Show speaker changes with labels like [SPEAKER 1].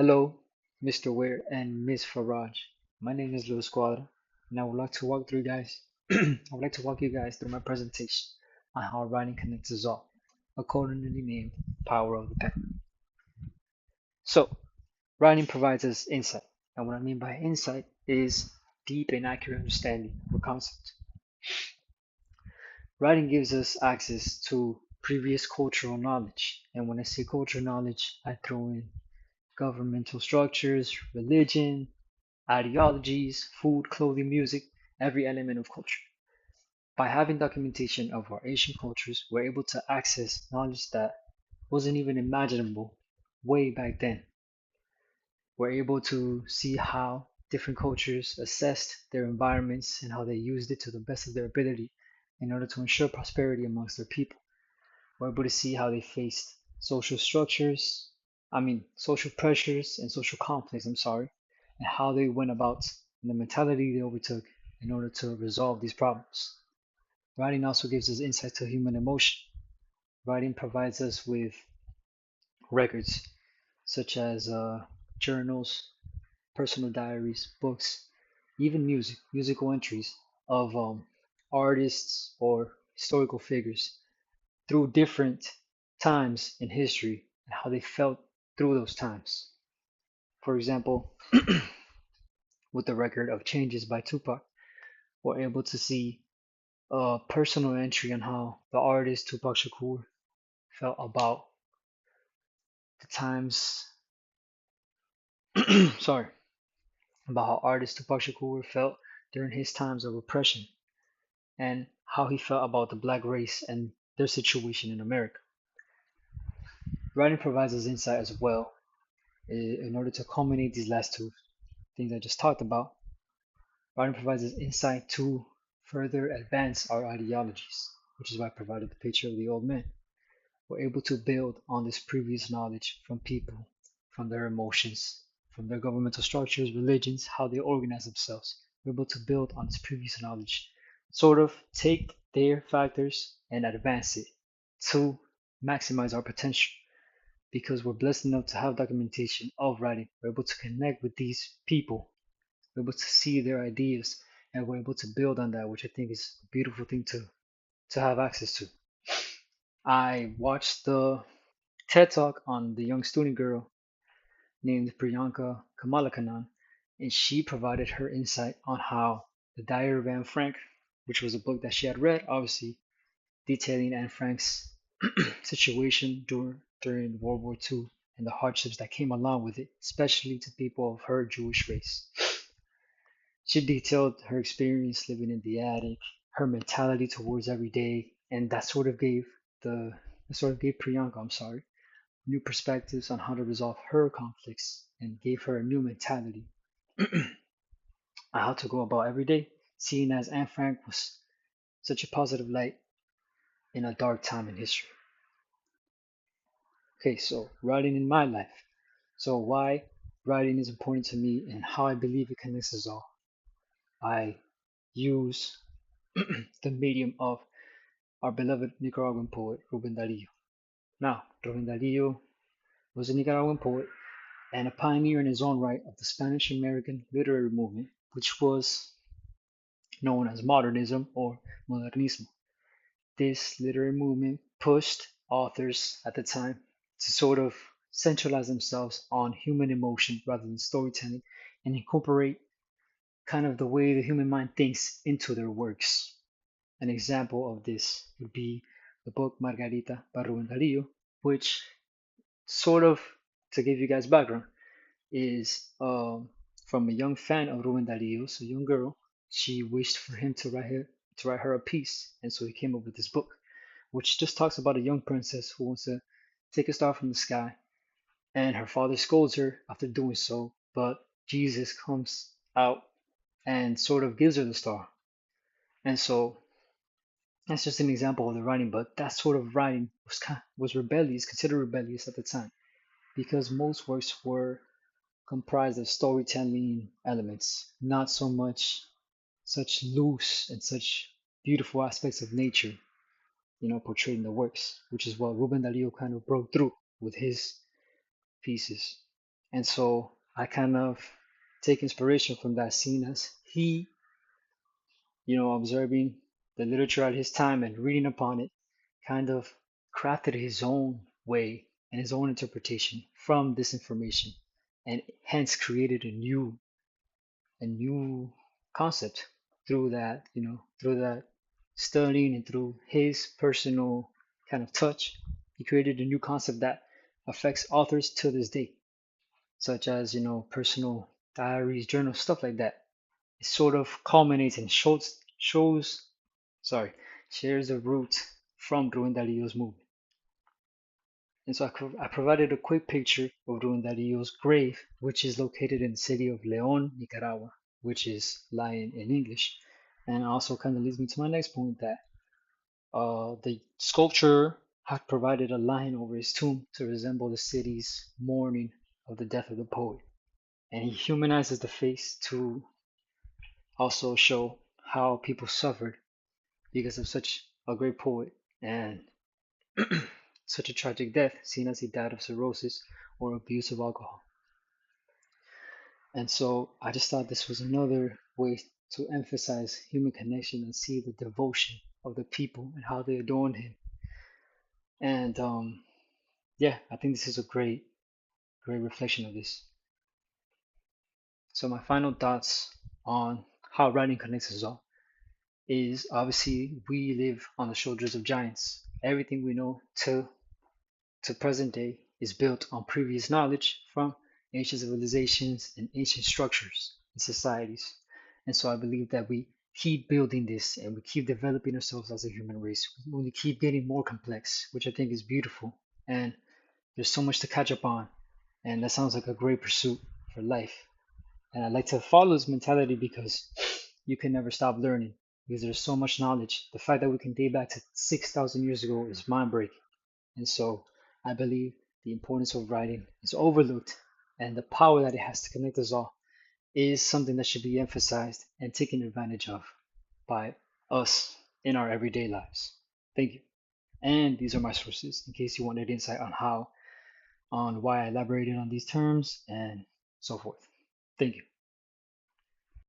[SPEAKER 1] Hello, Mr. Ware and Miss Faraj. My name is Louis Cuadra, and I would like to walk through you guys. I would like to walk you guys through my presentation on how writing connects us all, accordingly named Power of the Pen. So, writing provides us insight, and what I mean by insight is deep and accurate understanding of a concept. Writing gives us access to previous cultural knowledge, and when I say cultural knowledge, I throw in governmental structures, religion, ideologies, food, clothing, music, every element of culture. By having documentation of our ancient cultures, we're able to access knowledge that wasn't even imaginable way back then. We're able to see how different cultures assessed their environments and how they used it to the best of their ability in order to ensure prosperity amongst their people. We're able to see how they faced social pressures and social conflicts, and how they went about and the mentality they overtook in order to resolve these problems. Writing also gives us insight to human emotion. Writing provides us with records such as journals, personal diaries, books, even musical entries of artists or historical figures through different times in history and how they felt through those times. For example, with the record of Changes by Tupac, we're able to see a personal entry on how the artist Tupac Shakur felt about the times, sorry, about how artist Tupac Shakur felt during his times of oppression and how he felt about the black race and their situation in America. Writing provides us insight as well in order to culminate these last two things I just talked about. Writing provides us insight to further advance our ideologies, which is why I provided the picture of the old man. We're able to build on this previous knowledge from people, from their emotions, from their governmental structures, religions, how they organize themselves. We're able to build on this previous knowledge, sort of take their factors and advance it to maximize our potential. Because we're blessed enough to have documentation of writing, we're able to connect with these people, we're able to see their ideas, and we're able to build on that, which I think is a beautiful thing to have access to. I watched the TED Talk on the young student girl named Priyanka Kamalakanan, and she provided her insight on how the Diary of Anne Frank, which was a book that she had read, obviously detailing Anne Frank's situation during World War II and the hardships that came along with it, especially to people of her Jewish race. She detailed her experience living in the attic, her mentality towards every day, and the that sort of gave Priyanka, new perspectives on how to resolve her conflicts and gave her a new mentality on how to go about every day, seeing as Anne Frank was such a positive light in a dark time in history. Okay, so writing in my life. So why writing is important to me and how I believe it connects us all. I use the medium of our beloved Nicaraguan poet Ruben Dario. Now, Ruben Dario was a Nicaraguan poet and a pioneer in his own right of the Spanish American literary movement, which was known as modernism or modernismo. This literary movement pushed authors at the time to sort of centralize themselves on human emotion rather than storytelling and incorporate kind of the way the human mind thinks into their works. An example of this would be the book Margarita by Ruben Dario, which sort of, to give you guys background, is from a young fan of Ruben Dario's, a young girl. She wished for him to write her a piece, and so he came up with this book, which just talks about a young princess who wants to take a star from the sky, and her father scolds her after doing so, but Jesus comes out and sort of gives her the star. And so that's just an example of the writing, but that sort of writing was rebellious, considered rebellious at the time, because most works were comprised of storytelling elements, not so much such loose and such beautiful aspects of nature, portrayed in the works, which is what Ruben Dario kind of broke through with his pieces. And so I kind of take inspiration from that scene as he, observing the literature at his time and reading upon it, kind of crafted his own way and his own interpretation from this information, and hence created a new concept through that studying and through his personal kind of touch. He created a new concept that affects authors to this day, such as personal diaries, journals, stuff like that. It sort of culminates and sorry, shares the roots from Ruin Darío's movement. And so I provided a quick picture of Ruin Darío's grave, which is located in the city of León, Nicaragua, which is Lion in English. And also kind of leads me to my next point that the sculpture had provided a line over his tomb to resemble the city's mourning of the death of the poet. And he humanizes the face to also show how people suffered because of such a great poet and such a tragic death, seeing as he died of cirrhosis or abuse of alcohol. And so I just thought this was another way to emphasize human connection and see the devotion of the people and how they adorned him. And yeah, I think this is a great reflection of this. So my final thoughts on how writing connects us all is obviously we live on the shoulders of giants. Everything we know to present day is built on previous knowledge from ancient civilizations and ancient structures and societies. And so I believe that we keep building this and we keep developing ourselves as a human race. We only keep getting more complex, which I think is beautiful. And there's so much to catch up on. And that sounds like a great pursuit for life. And I like to follow this mentality because you can never stop learning because there's so much knowledge. The fact that we can date back to 6,000 years ago is mind breaking. And so I believe the importance of writing is overlooked, and the power that it has to connect us all is something that should be emphasized and taken advantage of by us in our everyday lives. Thank you. And these are my sources in case you wanted insight on why I elaborated on these terms and so forth. Thank you.